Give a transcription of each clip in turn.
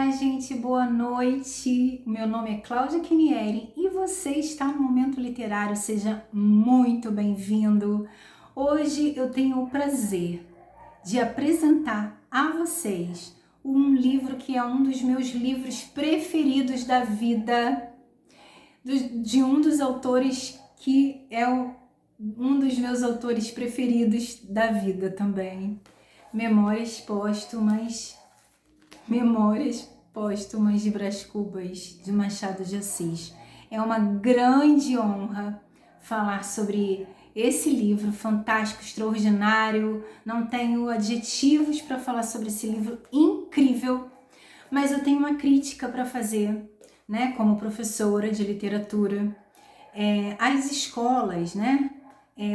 Olá, gente, boa noite. Meu nome é Cláudia Quinieri e você está no Momento Literário. Seja muito bem-vindo. Hoje eu tenho o prazer de apresentar a vocês um livro que é um dos meus livros preferidos da vida, de um dos autores que é um dos meus autores preferidos da vida também. Memórias Póstumas de Brás Cubas, de Machado de Assis. É uma grande honra falar sobre esse livro fantástico, extraordinário. Não tenho adjetivos para falar sobre esse livro incrível, mas eu tenho uma crítica para fazer, né? Como professora de literatura. As escolas, né?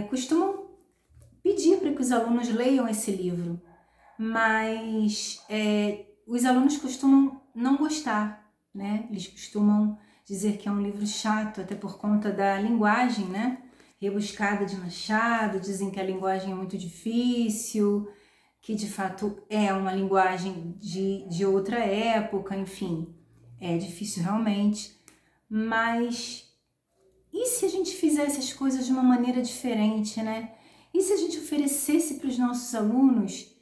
Costumam pedir para que os alunos leiam esse livro, mas os alunos costumam não gostar, né? Eles costumam dizer que é um livro chato, até por conta da linguagem, né? Rebuscada de Machado, dizem que a linguagem é muito difícil, que de fato é uma linguagem de outra época, enfim, é difícil realmente, mas e se a gente fizesse as coisas de uma maneira diferente, né? E se a gente oferecesse para os nossos alunos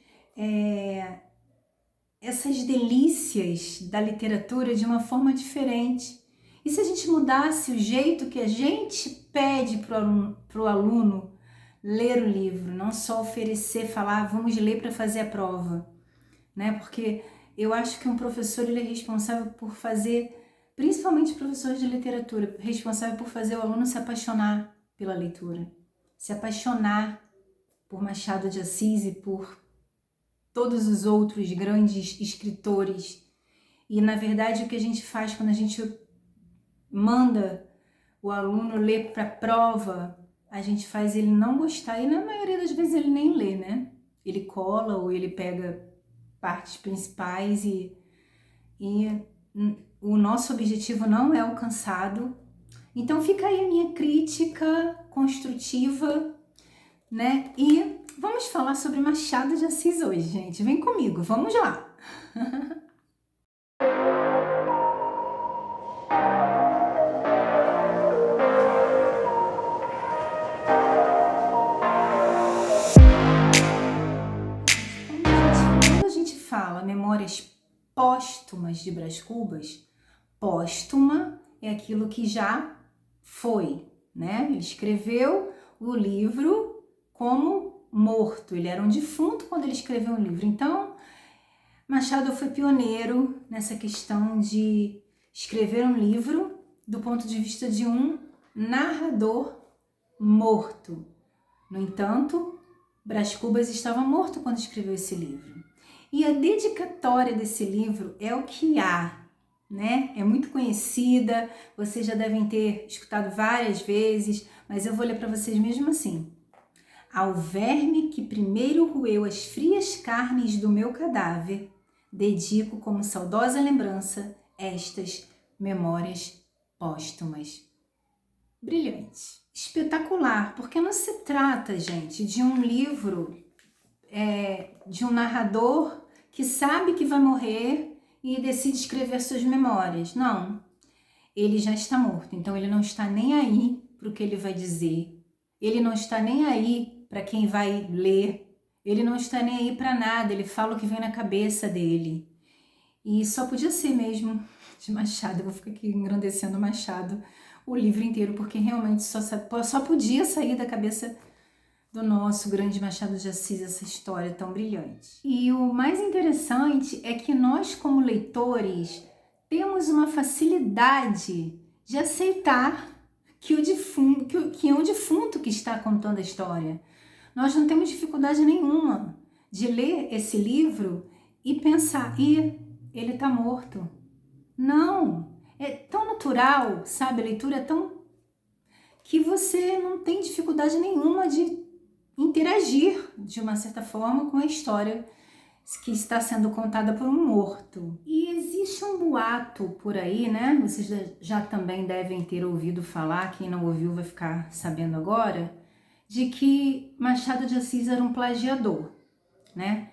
essas delícias da literatura de uma forma diferente? E se a gente mudasse o jeito que a gente pede para o aluno ler o livro, não só oferecer, falar, vamos ler para fazer a prova, né? Porque eu acho que um professor ele é responsável por fazer, principalmente professores de literatura, responsável por fazer o aluno se apaixonar pela leitura, se apaixonar por Machado de Assis e por todos os outros grandes escritores. E na verdade o que a gente faz quando a gente manda o aluno ler para a prova, a gente faz ele não gostar, e na maioria das vezes ele nem lê, né? Ele cola ou ele pega partes principais e o nosso objetivo não é alcançado. Então fica aí a minha crítica construtiva, né? E vamos falar sobre Machado de Assis hoje, gente. Vem comigo, vamos lá! Quando a gente fala Memórias Póstumas de Brás Cubas, póstuma é aquilo que já foi, né? Ele escreveu o livro como morto, ele era um defunto quando ele escreveu um livro. Então, Machado foi pioneiro nessa questão de escrever um livro do ponto de vista de um narrador morto. No entanto, Brás Cubas estava morto quando escreveu esse livro. E a dedicatória desse livro é o que há, né? É muito conhecida, vocês já devem ter escutado várias vezes, mas eu vou ler para vocês mesmo assim. Ao verme que primeiro roeu as frias carnes do meu cadáver, dedico como saudosa lembrança estas memórias póstumas. Brilhante, espetacular, porque não se trata, gente, de um livro, de um narrador que sabe que vai morrer e decide escrever suas memórias. Não, ele já está morto, então ele não está nem aí para o que ele vai dizer, ele não está nem aí para quem vai ler, ele não está nem aí para nada, ele fala o que vem na cabeça dele. E só podia ser mesmo de Machado. Eu vou ficar aqui engrandecendo Machado o livro inteiro, porque realmente só podia sair da cabeça do nosso grande Machado de Assis essa história tão brilhante. E o mais interessante é que nós, como leitores, temos uma facilidade de aceitar que é um defunto que está contando a história. Nós não temos dificuldade nenhuma de ler esse livro e pensar, ele está morto. Não, é tão natural, sabe? A leitura é tão que você não tem dificuldade nenhuma de interagir de uma certa forma com a história que está sendo contada por um morto. E existe um boato por aí, né? Vocês já também devem ter ouvido falar, quem não ouviu vai ficar sabendo agora, de que Machado de Assis era um plagiador, né?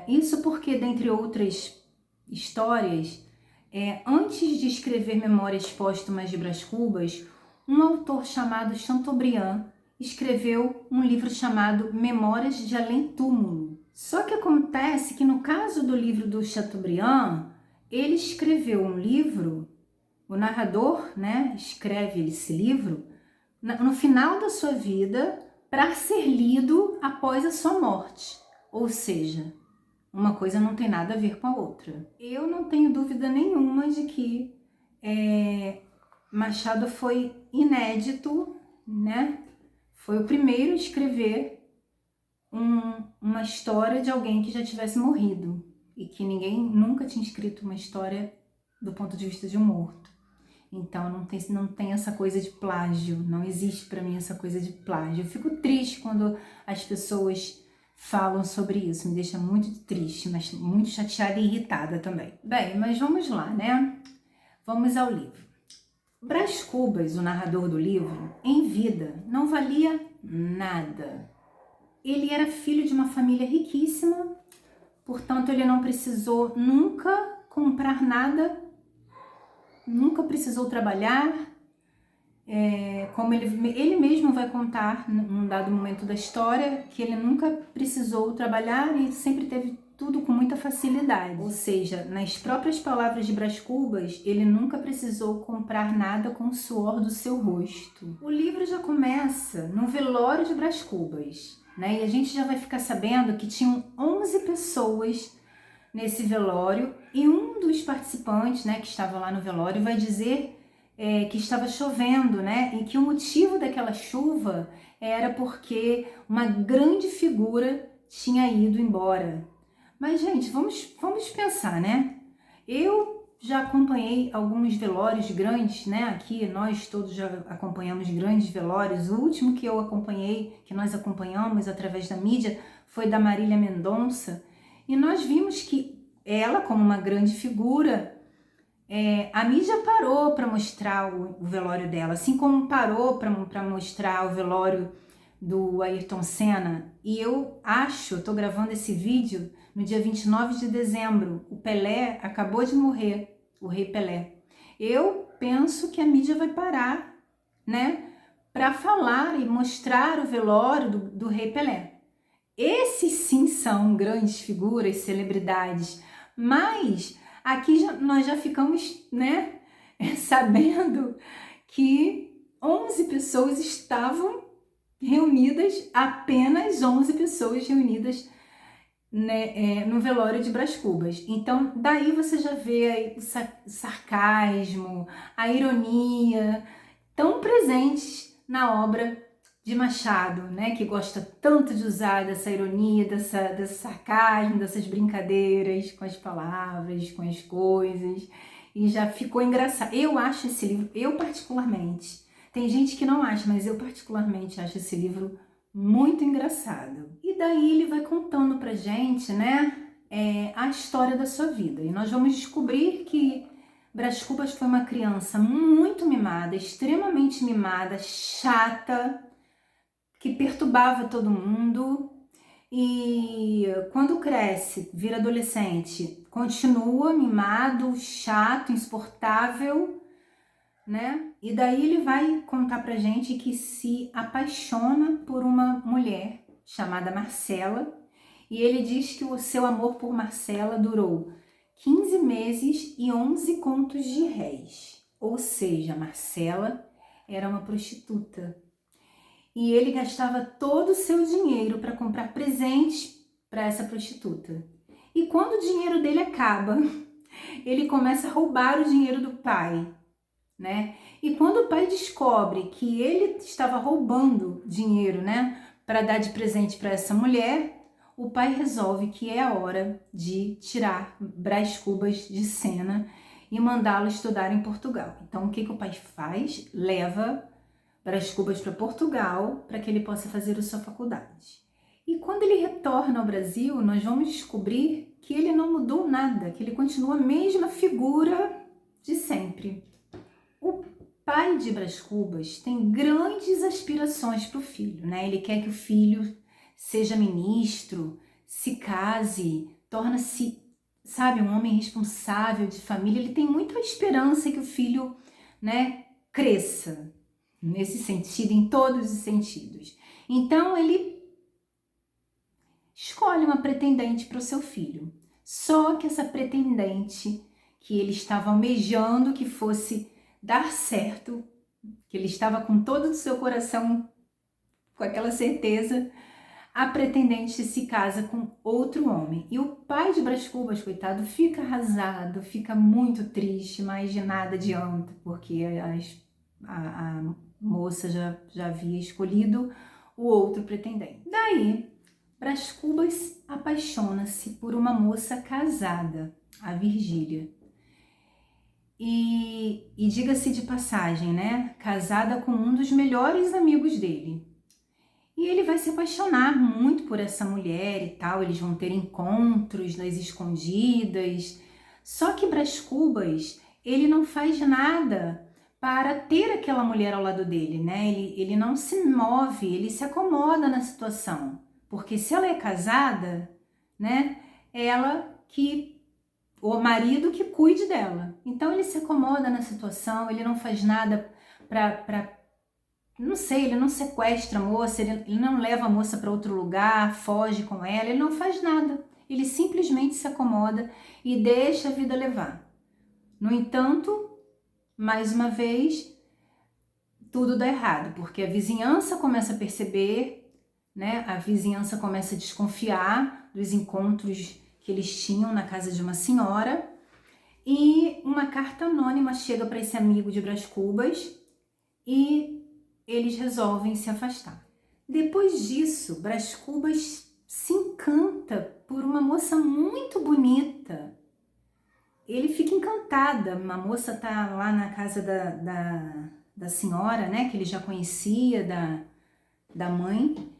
Isso porque, dentre outras histórias, antes de escrever Memórias Póstumas de Brás Cubas, um autor chamado Chateaubriand escreveu um livro chamado Memórias de Além Túmulo. Só que acontece que no caso do livro do Chateaubriand, ele escreveu um livro, o narrador, né, escreve esse livro no final da sua vida para ser lido após a sua morte. Ou seja, uma coisa não tem nada a ver com a outra. Eu não tenho dúvida nenhuma de que Machado foi inédito, né? Foi o primeiro a escrever uma história de alguém que já tivesse morrido e que ninguém nunca tinha escrito uma história do ponto de vista de um morto. Então não tem essa coisa de plágio, não existe para mim essa coisa de plágio. Eu fico triste quando as pessoas falam sobre isso, me deixa muito triste, mas muito chateada e irritada também. Bem, mas vamos lá, né? Vamos ao livro. Brás Cubas, o narrador do livro, em vida não valia nada. Ele era filho de uma família riquíssima, portanto ele não precisou nunca comprar nada, nunca precisou trabalhar, como ele mesmo vai contar num dado momento da história, que ele nunca precisou trabalhar e sempre teve tudo com muita facilidade. Ou seja, nas próprias palavras de Brás Cubas, ele nunca precisou comprar nada com o suor do seu rosto. O livro já começa no velório de Brás Cubas, né? E a gente já vai ficar sabendo que tinham 11 pessoas nesse velório, e um dos participantes, né, que estava lá no velório, vai dizer que estava chovendo, né, e que o motivo daquela chuva era porque uma grande figura tinha ido embora. Mas, gente, vamos pensar, né? Eu já acompanhei alguns velórios grandes, né? Aqui nós todos já acompanhamos grandes velórios. O último que eu acompanhei, que nós acompanhamos através da mídia, foi da Marília Mendonça. E nós vimos que ela, como uma grande figura, a mídia parou para mostrar o velório dela, assim como parou para mostrar o velório do Ayrton Senna. E eu estou gravando esse vídeo no dia 29 de dezembro. O Pelé acabou de morrer, o Rei Pelé. Eu penso que a mídia vai parar, né, para falar e mostrar o velório do Rei Pelé. Esses sim são grandes figuras, celebridades, mas aqui nós já ficamos, né, sabendo que 11 pessoas estavam reunidas, apenas 11 pessoas reunidas, né, no velório de Brás Cubas. Então, daí você já vê aí o sarcasmo, a ironia tão presentes na obra de Machado, né, que gosta tanto de usar dessa ironia, desse sarcasmo, dessas brincadeiras com as palavras, com as coisas, e já ficou engraçado. Eu acho esse livro, eu particularmente, tem gente que não acha, mas eu particularmente acho esse livro muito engraçado. E daí ele vai contando pra gente, né, a história da sua vida, e nós vamos descobrir que Brás Cubas foi uma criança muito mimada, extremamente mimada, chata, que perturbava todo mundo, e quando cresce, vira adolescente, continua mimado, chato, insuportável, né? E daí ele vai contar pra gente que se apaixona por uma mulher chamada Marcela, e ele diz que o seu amor por Marcela durou 15 meses e 11 contos de réis. Ou seja, Marcela era uma prostituta. E ele gastava todo o seu dinheiro para comprar presentes para essa prostituta. E quando o dinheiro dele acaba, ele começa a roubar o dinheiro do pai, né? E quando o pai descobre que ele estava roubando dinheiro, né, para dar de presente para essa mulher, o pai resolve que é a hora de tirar Brás Cubas de cena e mandá-lo estudar em Portugal. Então, o que o pai faz? Leva Brás Cubas para Portugal para que ele possa fazer a sua faculdade. E quando ele retorna ao Brasil, nós vamos descobrir que ele não mudou nada, que ele continua a mesma figura de sempre. O pai de Brás Cubas tem grandes aspirações para o filho, né? Ele quer que o filho seja ministro, se case, sabe, um homem responsável de família, ele tem muita esperança que o filho, né, cresça nesse sentido, em todos os sentidos. Então ele escolhe uma pretendente para o seu filho. Só que essa pretendente que ele estava almejando que fosse dar certo, que ele estava com todo o seu coração com aquela certeza, a pretendente se casa com outro homem. E o pai de Brás Cubas, coitado, fica arrasado, fica muito triste, mas de nada adianta, porque a moça já havia escolhido o outro pretendente. Daí, Brás Cubas apaixona-se por uma moça casada, a Virgília. E diga-se de passagem, né? Casada com um dos melhores amigos dele. E ele vai se apaixonar muito por essa mulher e tal, eles vão ter encontros nas escondidas. Só que Brás Cubas, ele não faz nada para ter aquela mulher ao lado dele, né? Ele não se move, ele se acomoda na situação. Porque se ela é casada, né? Ela que o marido que cuide dela. Então ele se acomoda na situação, ele não faz nada para não sei, ele não sequestra a moça, ele não leva a moça para outro lugar, foge com ela, ele não faz nada. Ele simplesmente se acomoda e deixa a vida levar. No entanto, mais uma vez, tudo dá errado, porque a vizinhança começa a perceber, né? A vizinhança começa a desconfiar dos encontros que eles tinham na casa de uma senhora, e uma carta anônima chega para esse amigo de Brás Cubas e eles resolvem se afastar. Depois disso, Brás Cubas se encanta por uma moça muito bonita. Ele fica encantada. Uma moça tá lá na casa da senhora, né, que ele já conhecia, da mãe,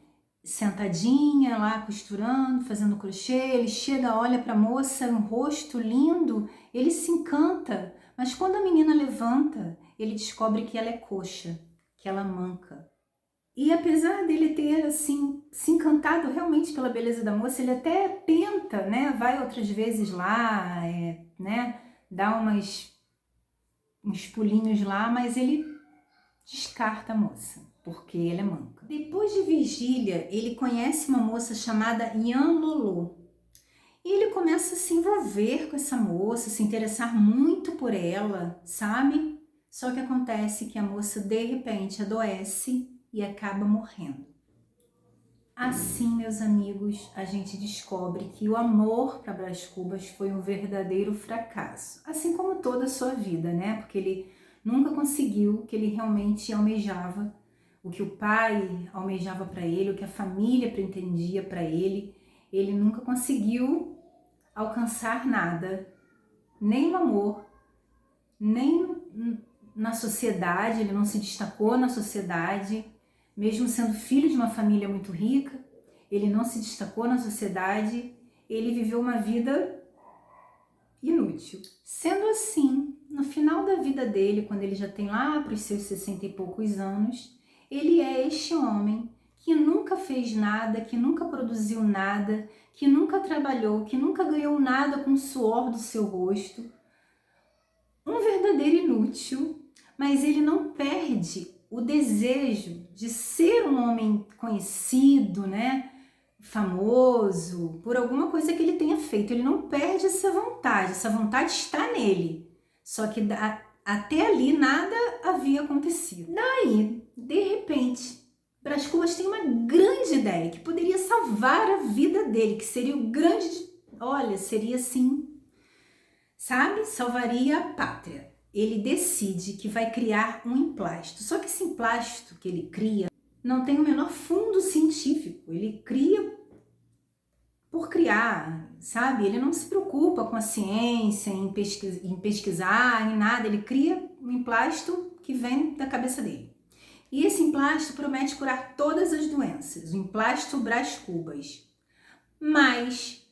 sentadinha lá, costurando, fazendo crochê. Ele chega, olha para a moça, um rosto lindo, ele se encanta. Mas quando a menina levanta, ele descobre que ela é coxa, que ela manca. E apesar dele ter, assim, se encantado realmente pela beleza da moça, ele até tenta, né, vai outras vezes lá, né, dá uns pulinhos lá, mas ele descarta a moça, porque ela é manca. Depois de Virgília, ele conhece uma moça chamada Yan Lolo. E ele começa a se envolver com essa moça, se interessar muito por ela, sabe? Só que acontece que a moça, de repente, adoece e acaba morrendo. Assim, meus amigos, a gente descobre que o amor para Brás Cubas foi um verdadeiro fracasso. Assim como toda a sua vida, né? Porque ele nunca conseguiu o que ele realmente almejava, o que o pai almejava para ele, o que a família pretendia para ele. Ele nunca conseguiu alcançar nada, nem no amor, nem na sociedade. Ele não se destacou na sociedade, mesmo sendo filho de uma família muito rica, ele não se destacou na sociedade, ele viveu uma vida inútil. Sendo assim, no final da vida dele, quando ele já tem lá para os seus 60 e poucos anos, ele é este homem que nunca fez nada, que nunca produziu nada, que nunca trabalhou, que nunca ganhou nada com o suor do seu rosto. Um verdadeiro inútil, mas ele não perde o desejo de ser um homem conhecido, né? Famoso, por alguma coisa que ele tenha feito. Ele não perde essa vontade está nele. Só que até ali nada havia acontecido. Daí, de repente, Brás Cubas tem uma grande ideia que poderia salvar a vida dele, que seria o grande... Olha, seria assim, sabe? Salvaria a pátria. Ele decide que vai criar um emplasto. Só que esse emplasto que ele cria não tem o menor fundo científico. Ele cria por criar, sabe? Ele não se preocupa com a ciência, em pesquisar, em nada. Ele cria um emplasto que vem da cabeça dele. E esse emplasto promete curar todas as doenças. O emplasto Brás Cubas. Mas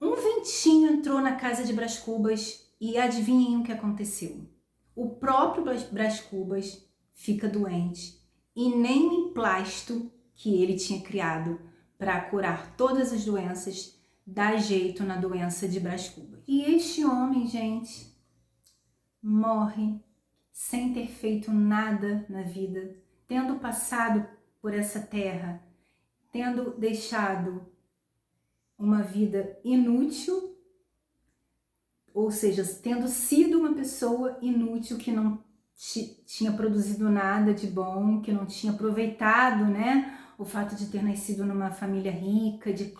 um ventinho entrou na casa de Brás Cubas e adivinhem o que aconteceu? O próprio Brás Cubas fica doente e nem o emplasto que ele tinha criado para curar todas as doenças dá jeito na doença de Brás Cubas. E este homem, gente, morre sem ter feito nada na vida, tendo passado por essa terra, tendo deixado uma vida inútil, ou seja, tendo sido uma pessoa inútil que não tinha produzido nada de bom, que não tinha aproveitado, né, o fato de ter nascido numa família rica, de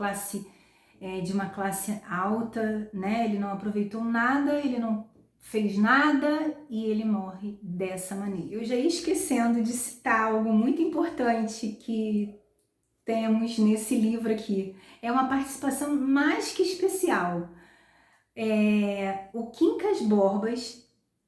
uma classe alta, né, ele não aproveitou nada, ele não fez nada e ele morre dessa maneira. Eu já ia esquecendo de citar algo muito importante que temos nesse livro aqui. É uma participação mais que especial. O Quincas Borbas,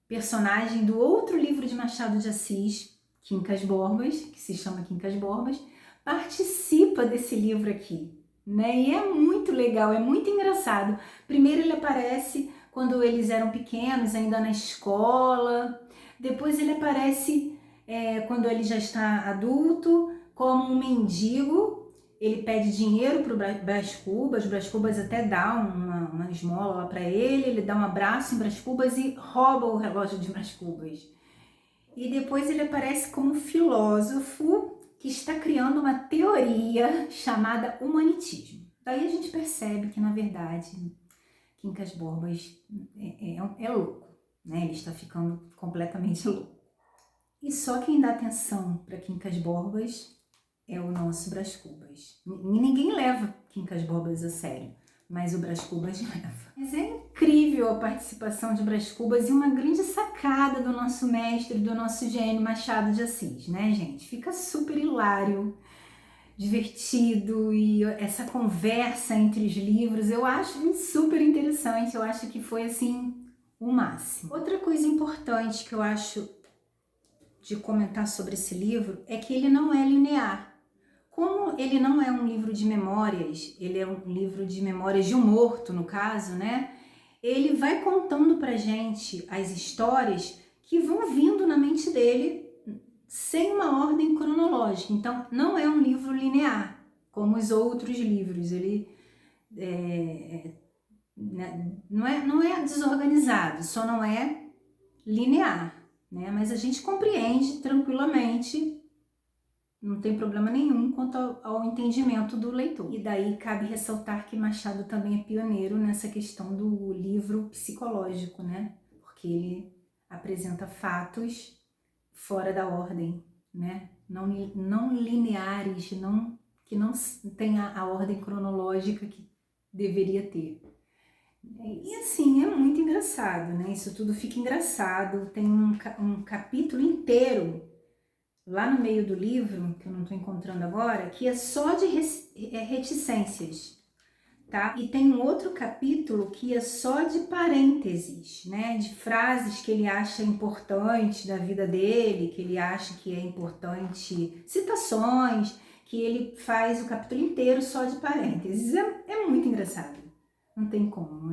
personagem do outro livro de Machado de Assis, Quincas Borbas, que se chama Quincas Borbas, participa desse livro aqui, né? E é muito legal, é muito engraçado. Primeiro ele aparece quando eles eram pequenos, ainda na escola. Depois ele aparece quando ele já está adulto, como um mendigo. Ele pede dinheiro para o Brás Cubas até dá uma esmola lá para ele dá um abraço em Brás Cubas e rouba o relógio de Brás Cubas. E depois ele aparece como filósofo que está criando uma teoria chamada humanitismo. Daí a gente percebe que, na verdade, Quincas Borbas é louco, né? Ele está ficando completamente louco. E só quem dá atenção para Quincas Borbas é o nosso Brás Cubas. Ninguém leva Quincas Borbas a sério, mas o Brás Cubas leva. Mas é incrível a participação de Brás Cubas e uma grande sacada do nosso mestre, do nosso gênio Machado de Assis, né, gente? Fica super hilário, divertido, e essa conversa entre os livros eu acho super interessante, eu acho que foi assim o máximo. Outra coisa importante que eu acho de comentar sobre esse livro é que ele não é linear. Como ele não é um livro de memórias, ele é um livro de memórias de um morto, no caso, né? Ele vai contando pra gente as histórias que vão vindo na mente dele sem uma ordem cronológica. Então, não é um livro linear, como os outros livros. Ele não é desorganizado, só não é linear, né? Mas a gente compreende tranquilamente. Não tem problema nenhum quanto ao entendimento do leitor. E daí cabe ressaltar que Machado também é pioneiro nessa questão do livro psicológico, né? Porque ele apresenta fatos fora da ordem, né? Não lineares, que não tem a ordem cronológica que deveria ter. E assim, é muito engraçado, né? Isso tudo fica engraçado. Tem um capítulo inteiro lá no meio do livro, que eu não estou encontrando agora, que é só de reticências, tá? E tem um outro capítulo que é só de parênteses, né? De frases que ele acha importante da vida dele, que ele acha que é importante, citações, que ele faz o capítulo inteiro só de parênteses. É muito engraçado, não tem como,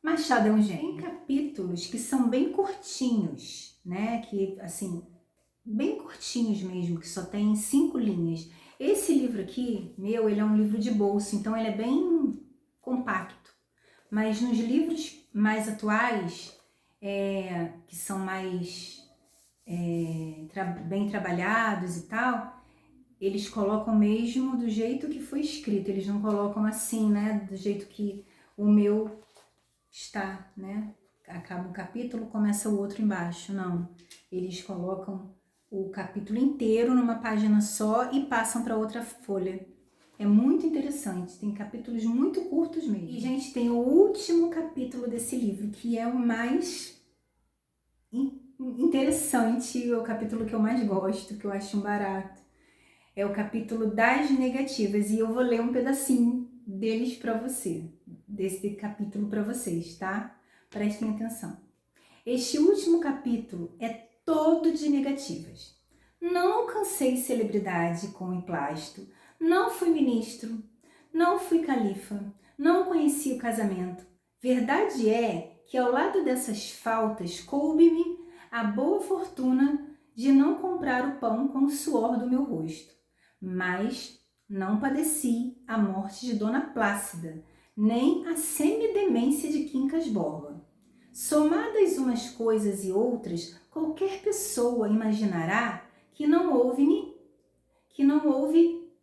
Machado é um gênio. Tem capítulos que são bem curtinhos, né? Que, assim, bem curtinhos mesmo, que só tem 5 linhas. Esse livro aqui, ele é um livro de bolso, então ele é bem compacto. Mas nos livros mais atuais, que são mais bem trabalhados e tal, eles colocam mesmo do jeito que foi escrito. Eles não colocam assim, né? Do jeito que o meu está, né? Acaba um capítulo, começa o outro embaixo. Não, eles colocam o capítulo inteiro numa página só e passam para outra folha. É muito interessante, tem capítulos muito curtos mesmo. E, gente, tem o último capítulo desse livro, que é o mais interessante, o capítulo que eu mais gosto, que eu acho um barato. É o capítulo das negativas, e eu vou ler um pedacinho deles para você, desse capítulo para vocês, tá? Prestem atenção. Este último capítulo é todo de negativas. Não alcancei celebridade com emplasto, não fui ministro, não fui califa, não conheci o casamento. Verdade é que ao lado dessas faltas coube-me a boa fortuna de não comprar o pão com o suor do meu rosto. Mas não padeci a morte de Dona Plácida, nem a semidemência de Quincas Borba. Somadas umas coisas e outras, qualquer pessoa imaginará que não houve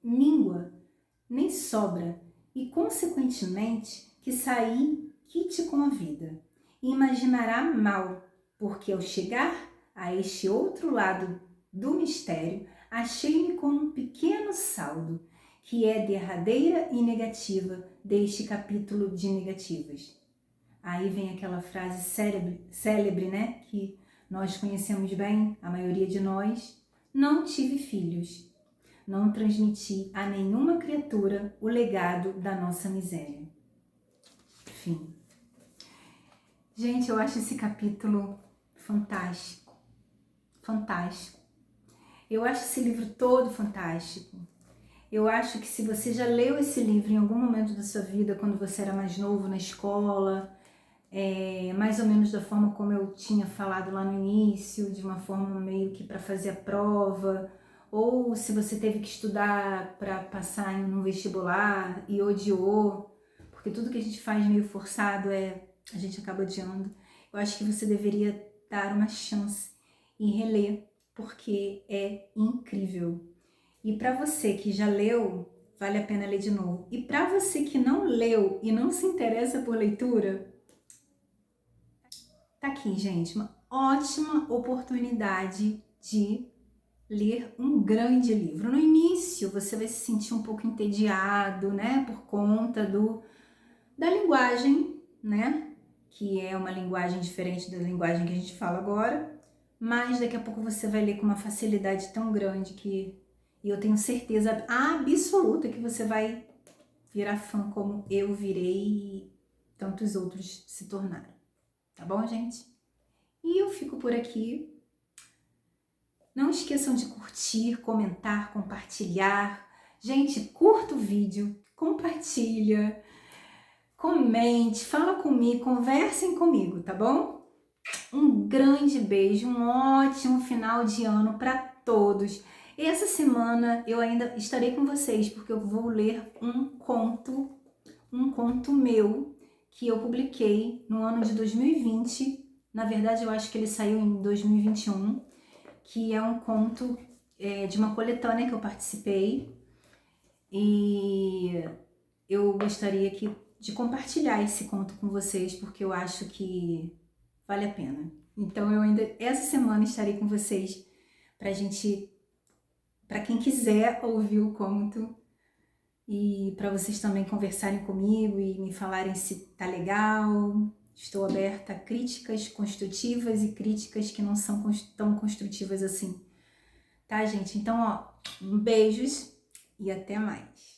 míngua, nem sobra, e consequentemente que saí quite com a vida. E imaginará mal, porque ao chegar a este outro lado do mistério, achei-me com um pequeno saldo, que é derradeira e negativa deste capítulo de negativas. Aí vem aquela frase célebre, né? Que nós conhecemos bem, a maioria de nós. Não tive filhos. Não transmiti a nenhuma criatura o legado da nossa miséria. Fim. Gente, eu acho esse capítulo fantástico. Fantástico. Eu acho esse livro todo fantástico. Eu acho que se você já leu esse livro em algum momento da sua vida, quando você era mais novo na escola, mais ou menos da forma como eu tinha falado lá no início, de uma forma meio que para fazer a prova, ou se você teve que estudar para passar em um vestibular e odiou, porque tudo que a gente faz meio forçado a gente acaba odiando. Eu acho que você deveria dar uma chance e reler, porque é incrível. E para você que já leu, vale a pena ler de novo. E para você que não leu e não se interessa por leitura, tá aqui, gente, uma ótima oportunidade de ler um grande livro. No início, você vai se sentir um pouco entediado, né, por conta da linguagem, né, que é uma linguagem diferente da linguagem que a gente fala agora, mas daqui a pouco você vai ler com uma facilidade tão grande e eu tenho certeza absoluta que você vai virar fã como eu virei e tantos outros se tornaram. Tá bom, gente? E eu fico por aqui. Não esqueçam de curtir, comentar, compartilhar. Gente, curta o vídeo, compartilha, comente, fala comigo, conversem comigo, tá bom? Um grande beijo, um ótimo final de ano para todos. Essa semana eu ainda estarei com vocês porque eu vou ler um conto meu que eu publiquei no ano de 2020. Na verdade, eu acho que ele saiu em 2021, que é um conto de uma coletânea que eu participei e eu gostaria de compartilhar esse conto com vocês porque eu acho que vale a pena. Então eu ainda essa semana estarei com vocês para quem quiser ouvir o conto e para vocês também conversarem comigo e me falarem se tá legal. Estou aberta a críticas construtivas e críticas que não são tão construtivas assim. Tá, gente? Então, beijos e até mais.